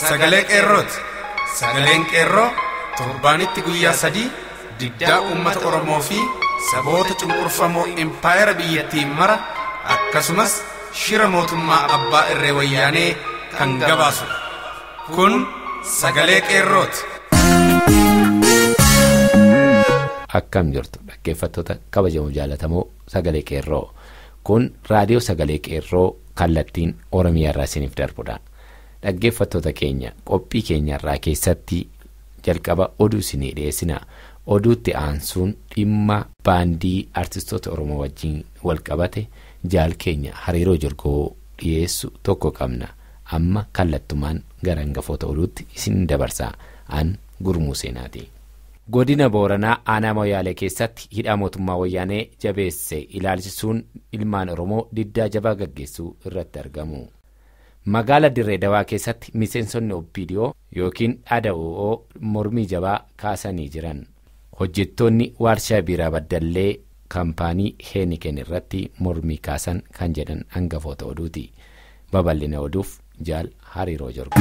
sagalee qeerrooti. Sagaleen qeerroo torbaanitti guyyaa 3 diddaa uummata Oromoo fi saboota cunqurfamoo impaayera biyyattii mara akkasumas shira mootummaa abbaa irree wayyaanee kan gabaasu. Kun sagalee qeerrooti. Akkam jirtu dhaggeeffattoota kabajamoo jaallatamoo sagalee qeerroo. Kun raadiyoo sagalee qeerroo kallattiin Oromiyaa irraa isiniif darbudha. Dhaggeeffattoota keenya qophii keenya irraa keessatti jalqaba oduu isinii dhiyeessina. Oduutti aansuun dhimma baandii artistoota Oromoo wajjin walqabate jaal keenya hariiroo jirgoo dhiyeessu tokko qabna. Amma kallattumaan gara hangafoota oduutti isin dabarsa. An Gurmuu Seenaati. Godina Booranaa aanaa Moyaalee keessatti hidhaa mootummaa wayyaanee jabeesse ilaalchisuun ilmaan Oromoo diddaa jabaa gaggeessuu irratti argamu. Magaala Dirree Dawaa keessatti miseensonni OPDO yookiin ADO mormii jabaa kaasanii jiran. Hojjettoonni warshaa biiraa Baddallee kaampaanii Heeniken irratti mormii kaasan kan jedhan hangafoota oduuti. Babal'ina oduuf jaal hariiroo jirgu.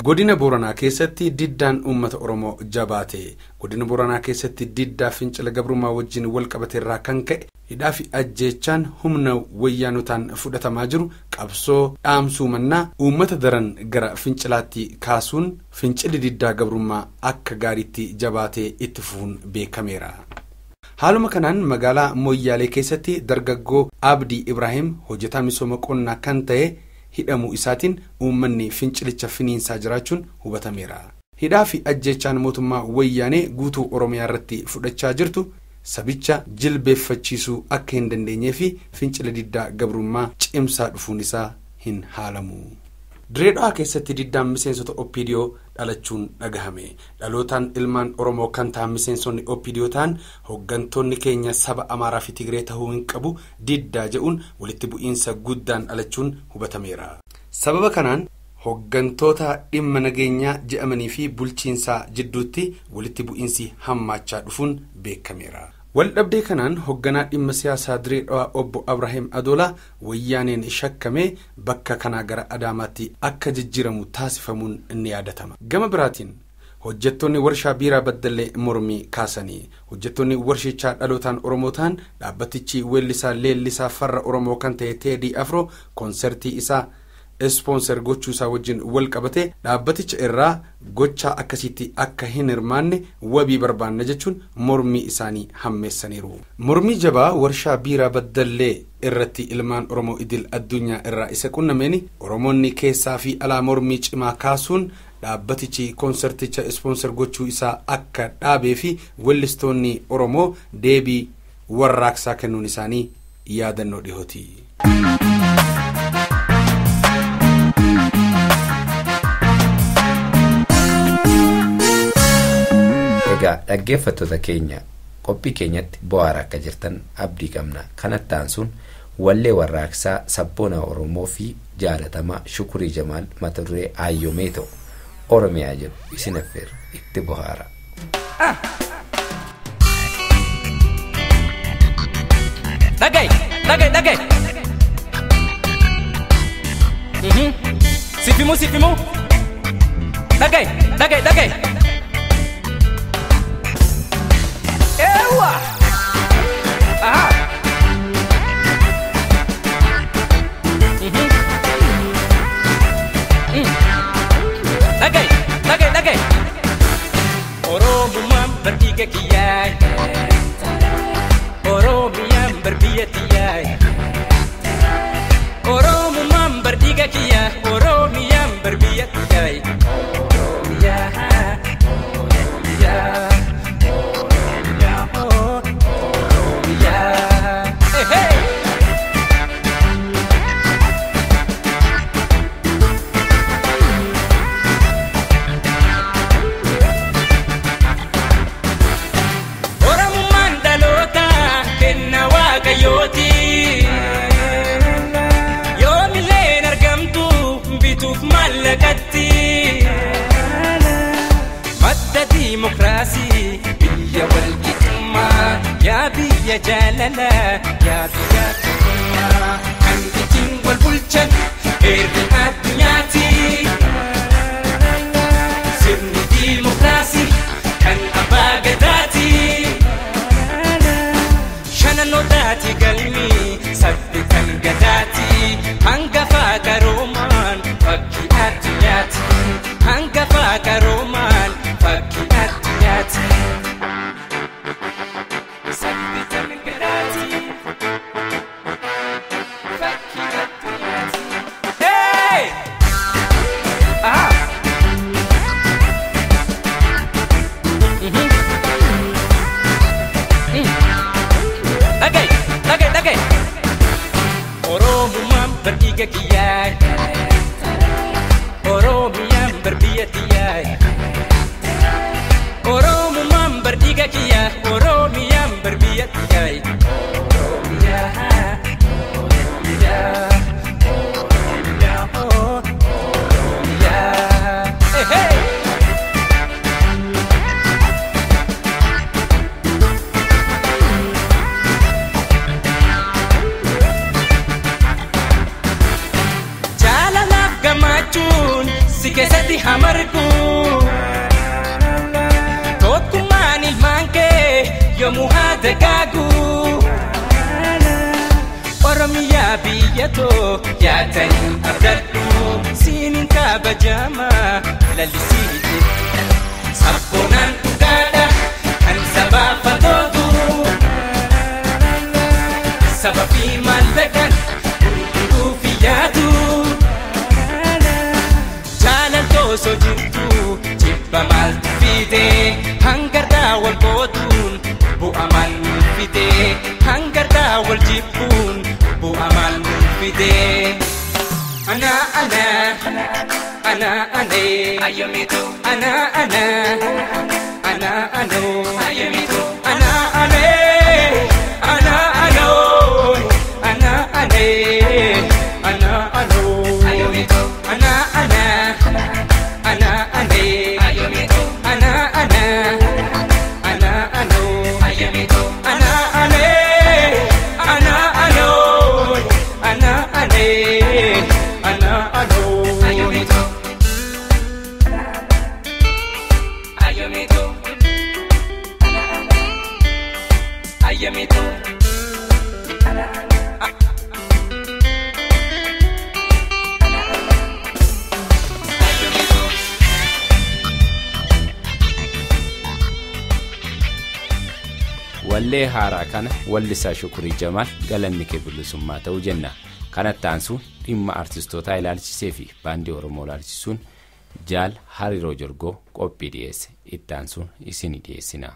Godina Booranaa keessatti diddaan uummata Oromoo jabaate. Godina Booranaa keessatti diddaa fincila gabrummaa wajjin wal qabate irraa kan ka'e hidhaa fi ajjeechaan humna wayyaanotaan fudhatamaa jiru qabsoo dhaamsuu mannaa uummata daran gara fincilaatti kaasuun fincilli diddaa gabrummaa akka gaariitti jabaatee itti fufuun beekameera. Haaluma kanaan magaalaa Moyyaalee keessatti dargaggoo Abdii Ibrahim hojjetaa misooma qonnaa kan ta'e hidhamuu isaatiin uummanni fincilicha finiinsaa jiraachuun hubatameera. Hidhaa fi ajjeechaan mootummaa wayyaanee guutuu Oromiyaa irratti fudhachaa jirtu sabicha jilbeeffachiisuu akka hin dandeenyee fi fincila diddaa gabrummaa cimsaa dhufuun isaa hin haalamu. Dirree Dhawaa keessatti diddaan miseensota OPDO dhalachuun dhagahame. Dhalootaan ilmaan Oromoo kan ta'an miseensonni OPDO ta'an hoggantoonni keenya saba Amaaraa fi Tigree ta'uu hin qabu diddaa jedhuun walitti bu'iinsa guddaan dhalachuun hubatameera. Sababa kanaan hoggantoota dhimma nageenyaa je'amanii fi bulchiinsaa jidduutti walitti bu'iinsi hammaachaa dhufuun beekameera. Waldhabdee kanaan hogganaa dhimma siyaasaa Dirree Dhawaa obbo Abrahaam Adoolaa wayyaaneen shakkamee bakka kanaa gara Adaamaatti akka jijjiiramu taasifamuun inni yaadatama. Gama biraatiin hojjettoonni warshaa biiraa Baddallee mormii kaasanii. Hojjettoonni warshichaa dhalootaan Oromoo ta'an dhaabbatichi weellisaa leellisaa farra Oromoo kan ta'e Teedii Afroo konsertii isaa sponsor gochuusaa wajjin wal qabate dhaabbaticha irraa gochaa akkasitti akka hin hirmaanne wabii barbaanna jechuun mormii isaanii hammeessaniiru. Mormii jabaa warshaa biiraa Baddallee irratti ilmaan Oromoo idil addunyaa irraa isa qunnameen Oromoonni keessaa fi alaa mormii cimaa kaasuun dhaabbatichi konserticha sponsor gochuu isaa akka dhaabee fi weellistoonni Oromoo deebii warraaqsaa kennuun isaanii yaadannoo dhihooti. Dhaggeeffattoota keenya qophii keenyatti bu'aara akka jirtan abdii qabna. Kanatti aansuun wallee warraaqsaa sabboona Oromoo fi jaalatamaa Shukurii Jamaal mata duree Aayyomee ta'u Oromiyaa jedhu isin affeerra itti bu'aara. Dhagay. Sifimu. Dhagay. Ewa! Aha! Dhagay. Oromummaan barbiga kiyyaay. Oromiyaan barbiya tiyyaay. Oromummaan barbiga kiyyaay. Oromiyaan barbiya tiyyaay. Oromiyaa. biyya jaalala yaadu yaaduma kan ittiin wal bulchan heerri addunyaati sirni diimokiraasii kan abbaa gadaati shananotaati galmii sabbi kan gadaati hangafa qaroomaan fakkii addunyaati hangafa qaroomaan fakkii addunyaati. Bertiga kiai, Oromian berbia tiai, Oromian bertiga kiai, Oromian berbia tiai, Oromia, Oromia, Oromia, Oromia, hey hey. Sikesati hamarku Tokkummaan ilmaan kee yommuu haadagaagu Oromiyaa biyya too yaatanii abdadhu siiniin kabajama lalisii sabboonaan dhugaadha kan sabaafatootu sababii maallaqan gurguruuf yaadu so jirtu jibba maaltu fide hangardaa wal gootuun bu'a maal fide hangardaa wal jibbuun bu'a maal fide ana ayyamitu ana ayyamitu ana ayyamitu wallee haaraa kana wallisaa Shukurii Jamaal galanni kee bilisummaa ta'uu jenna. Kanatti aansuun dhimma artistootaa ilaalchisee fi baandii Oromoo ilaalchisuun Jaal Hariiroo Jorgoo qophii dhiyeesse. Itti aansuun isin dhiyeessina.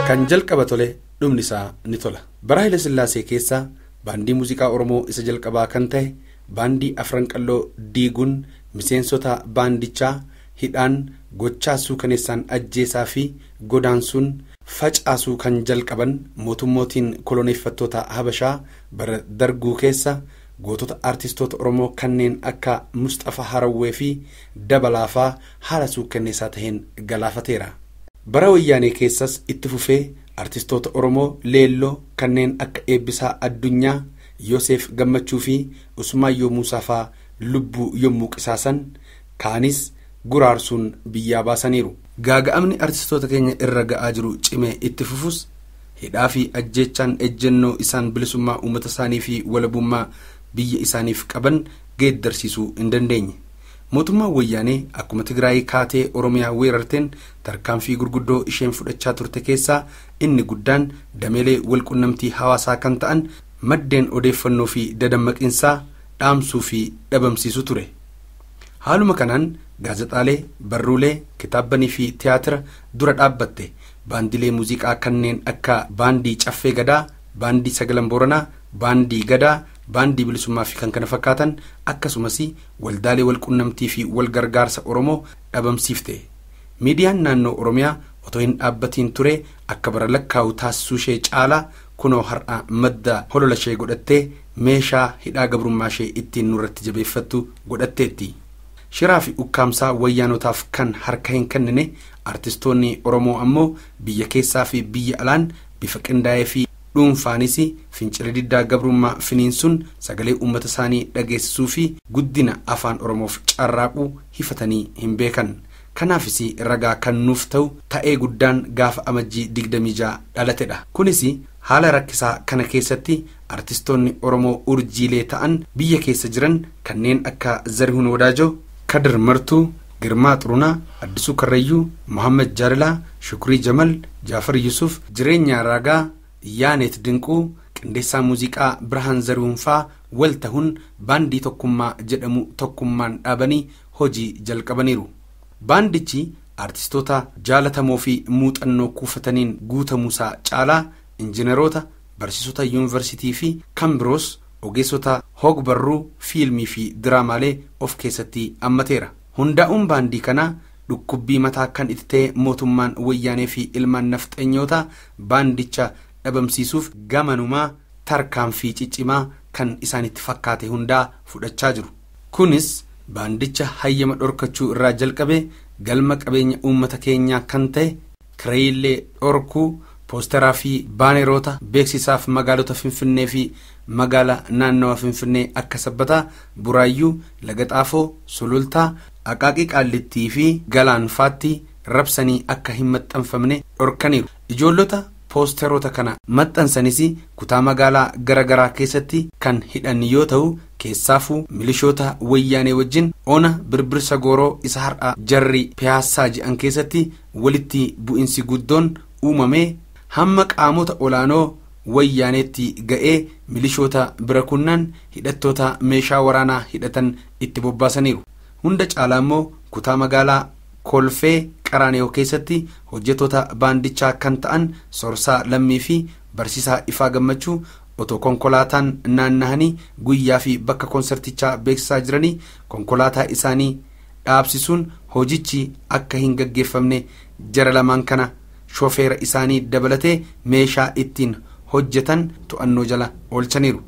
Kan jalqaba tole dhumni isaa ni tola. Bara Haile Sillaasee keessaa baandii muuziqaa Oromoo isa jalqabaa kan ta'e baandii Afran Qalloo diiguun miseensota baandichaa hidhaan gochaasuu kaneessaan ajjeesaa fi godaansuun facaasuu kan jalqaban mootummootiin koloneeffattoota Habashaa bara darguu keessa gootota artistoota Oromoo kanneen akka Mustafa Harawwee fi Dabalaafaa haala suukkanneessaa taheen galaafateera. Bara wayyaanee keessas itti fufee artistoota Oromoo leelloo kanneen akka Eebbisaa Addunyaa, Yoosef Gammachuu fi Usmaayyoo Muusaafaa lubbuu yommuu qisaasan kaanis guraarsuun biyyaa baasaniiru. Gaaga'amni artistoota keenya irra ga'aa jiru cimee itti fufus hidhaa fi ajjeechaan ejjennoo isaan bilisummaa uummata isaanii fi walabummaa biyya isaaniif qaban geeddarsiisuu hin dandeenye. Mootummaan wayyaanee akkuma Tigraay kaatee Oromiyaa weerarteen tarkaanfii gurguddoo isheen fudhachaa turte keessaa inni guddaan dameelee walqunnamtii hawaasaa kan ta'an maddeen odeeffannoo fi dadammaqiinsaa dhaamsuu fi dhabamsiisuu ture. Haaluma kanaan gaazexaalee, barruulee, kitaabanii fi tiyaatira dura dhaabbatte baandilee muuziqaa kanneen akka baandii Caffee Gadaa, baandii Sagalan Booranaa, baandii Gadaa, baandii Bilisummaa fi kan kana fakkaatan akkasumas waldaalee walqunnamtii fi walgargaarsa Oromoo dhabamsiifte. Miidiyaan naannoo Oromiyaa otoo hin dhaabbatiin ture akka bara lakkaa'u taasisuu ishee caalaa kunoo har'a madda holola ishee godhattee meeshaa hidhaa gabrummaa ishee ittiin nurratti jabeeffattu godhatteetti. shiraa fi ukkaamsaa wayyaanotaaf kan harka hin kennine artistoonni Oromoo ammoo biyya keessaa fi biyya alaan bifa qindaa'ee fi dhuunfaanis fincila diddaa gabrummaa finiinsuun sagalee uummata isaanii dhageessisuu fi guddina afaan Oromoof carraaquu hifatanii hin beekan. Kanaafis ragaa kan nuuf ta'u ta'ee guddaan gaafa amajjii 26 dhalatedha. Kunis haala rakkisaa kana keessatti artistoonni Oromoo urjiilee ta'an biyya keessa jiran kanneen akka Zarihuun Wadaajoo, Kadir Martuu, Girmaa Xurunaa, Addisuu Karrayyuu, Muhammad Jaalala, Shukrii Jamal, Jaafar Yusuf, Jireenyaa Raagaa, Yaanet Dinquu, qindeessaa muuziqaa Birhaan Zarihuun faa wal ta'uun baandii tokkummaa jedhamu tokkummaan dhaabanii hojii jalqabaniiru. Baandichi artistoota jaalatamoo fi muuxannoo kuufataniin guutamuusaa caalaa injineroota, barsiisota yuunivarsiitii fi kan biroos ogeessota hogbarruu fiilmii fi diraamaalee of keessatti hammateera. Hundaa'uun baandii kanaa dhukkubbii mataa kan itti ta'e mootummaan wayyaanee fi ilmaan nafxeenyoota baandicha dhabamsiisuuf gamanumaa tarkaanfii ciccimaa kan isaanitti fakkaate hundaa fudhachaa jiru. Kunis baandicha hayyama dhorkachuu irraa jalqabe galma qabeenya uummata keenyaa kan ta'e kireeyillee dhorkuu, poosteraa fi baaneroota beeksisaaf magaalota Finfinnee fi magaala naannawa Finfinnee akka Sabbataa, Buraayyuu, Lagaxaafoo, Sulultaa, Aqaaqii Qaallittii fi Galaanfaatti rabsanii akka hin maxxanfamne dhorkaniiru. Ijoollota poosteroota kana maxxansanis kutaa magaalaa garagaraa keessatti kan hidhan yoo ta'u, keessaafuu milishoota wayyaanee wajjin ona birbirsa gooroo isa har'a jarri piyaassaa jedhan keessatti walitti bu'insi guddoon uumamee hamma qaamota olaanoo wayyaaneetti ga'ee milishoota bira kunnaan hidhattoota meeshaa waraanaa hidhatan itti bobbaasaniiru. Hunda caalaa immoo kutaa magaalaa Kolfee Qaraaniyoo keessatti hojjettoota baandichaa kan ta'an Sorsaa Lammii fi Barsiisaa Ifaa Gammachuu otoo konkolaataan naannahanii guyyaa fi bakka konsertichaa beeksisaa jiranii konkolaataa isaanii dhaabsisuun hojichi akka hin gaggeeffamne jara lamaan kana shofeera isaanii dabalatee meeshaa ittiin hojjetan to'annoo jala oolchaniiru.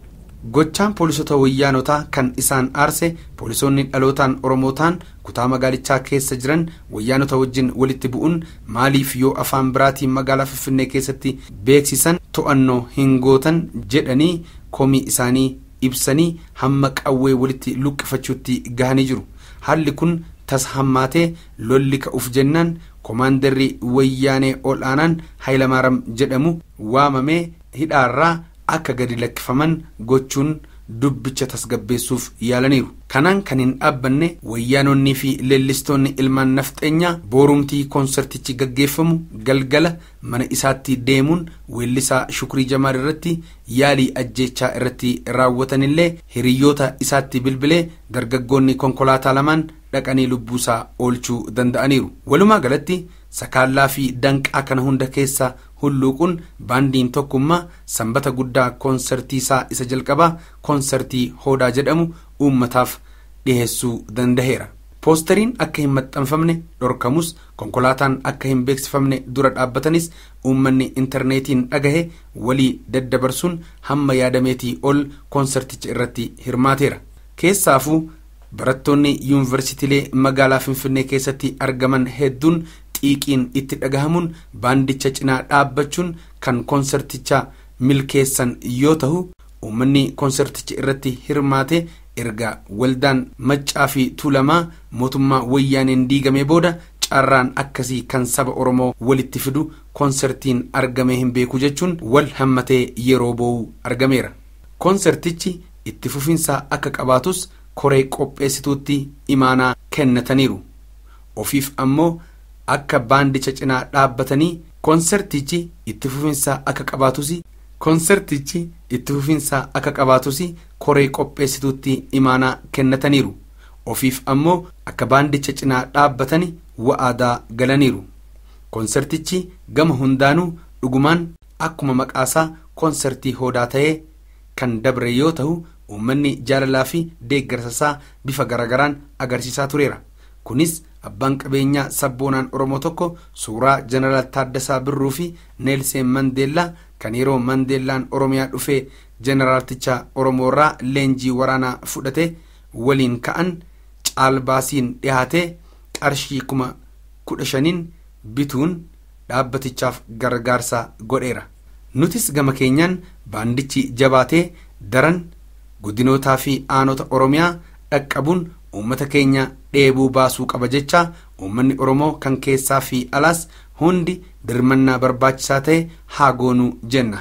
Gochaan poolisota wayyaanotaa kan isaan aarse poolisoonni dhalootaan Oromootaan kutaa magaalichaa keessa jiran wayyaanota wajjin walitti bu'uun maaliif yoo afaan biraatiin magaalaa Finfinnee keessatti beeksisan to'annoo hin gootan jedhanii komii isaanii ibsanii hamma qawwee walitti luqqifachuutti gahanii jiru. Haalli kun tas hammaatee lolli ka'uuf jennaan komaandarri wayyaanee ol'aanaan Hayilamaariyaam jedhamu waamamee hidhaarraa akka gadi lakkifaman gochuun dubbicha tasgabbeessuuf yaalaniiru. Kanaan kan hin dhaabbanne wayyaanonnii fi leellistoonni ilmaan nafxeenyaa boorumtii konsertichi gaggeeffamu galgala mana isaatti deemuun weellisaa Shukrii Jamaal irratti yaalii ajjeechaa irratti raawwatanillee hiriyyoota isaatti bilbilee dargaggoonni konkolaataa lamaan dhaqanii lubbuusaa oolchuu danda'aniiru. Walumaa galatti sakaallaa fi danqaa kana hunda keessa hulluuquun baandiin tokkummaa sanbata guddaa konsertiisaa isa jalqabaa konsertii Hoodaa jedhamu uummataaf dhiheessuu danda'eera. Poosteriin akka hin maxxanfamne dhorkamus konkolaataan akka hin beeksifamne dura dhaabbatanis uummanni intarneetiin dhagahe walii daddabarsuun hamma yaadameetii ol konserticha irratti hirmaateera. Keessaafuu barattoonni yuunivarsiitiilee magaalaa Finfinnee keessatti argaman hedduun xiiqiin itti dhagahamuun baandicha cinaa dhaabbachuun kan konserticha milkeessan yoo ta'u, uummanni konserticha irratti hirmaate erga waldaan Maccaa fi Tuulamaa mootummaa wayyaaneen diigamee booda carraan akkasii kan saba Oromoo walitti fidu konsertiin argamee hin beeku jechuun wal hammatee yeroo boo'u argameera. Konsertichi itti fufinsaa akka qabaatus koree qopheessituutti imaanaa kennataniiru. Ofiif ammoo akka baandicha cinaa dhaabbatanii konsertichi itti fufinsaa akka qabaatus koree qopheessituutti imaanaa kennataniiru. Ofiif ammoo akka baandicha cinaa dhaabbatanii wa'aadaa galaniiru. Konsertichi gama hundaanuu dhugumaan akkuma maqaasaa konsertii Hoodaa ta'ee kan dabre yoo ta'u, uummanni jaalalaa fi deeggarsasaa bifa garagaraan agarsiisaa tureera. Kunis abbaan qabeenyaa sabboonaan Oromoo tokko suuraa Jeneraal Taaddasaa Birruu fi Neelsen Mandeellaa kan yeroo Mandeellaan Oromiyaa dhufee Jeneraalticha Oromoorraa leenjii waraanaa fudhate waliin ka'an caalbaasiin dhiyaatee qarshii 15,000 bituun dhaabbatichaaf gargaarsa godheera. Nutis gama keenyaan baandichi jabaatee daran godinootaa fi aanota Oromiyaa dhaqqabuun uummata keenya dheebuu baasuu qaba jecha uummanni Oromoo kan keessaa fi alaas hundi dirmannaa barbaachisaa ta'e haa goonuu jenna.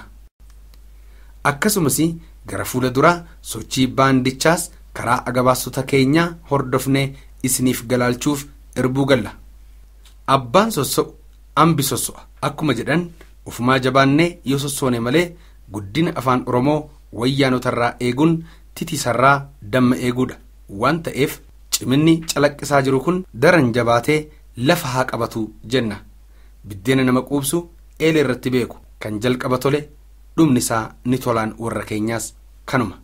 Akkasumas gara fuula duraa sochii baandichaas karaa agabaasota keenyaa hordofnee isiniif galaalchuuf irbuu galla. Abbaan sossa'u ambi sosso'a akkuma jedhan ufumaa jabaannee yoo sossoone malee guddina afaan Oromoo wayyaanotarraa eeguun titisarraa damma eeguudha waan ta'eef ciminni calaqqisaa jiru kun daran jabaatee lafa haa qabatu jenna. Biddeena nama quubsu eelee irratti beeku kan jalqaba tole dhumni isaa ni tolaan warra keenyaas kanuma.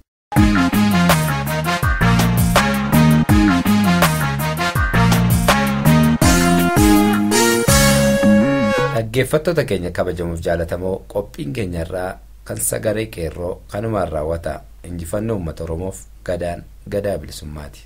Dhaggeeffattoota keenya kabajamuuf jaalatamoo qophiin keenyarraa kan sagalee qeerroo kanumaan raawwata. Injifannoo uummata Oromoof gadaa bilisummaati.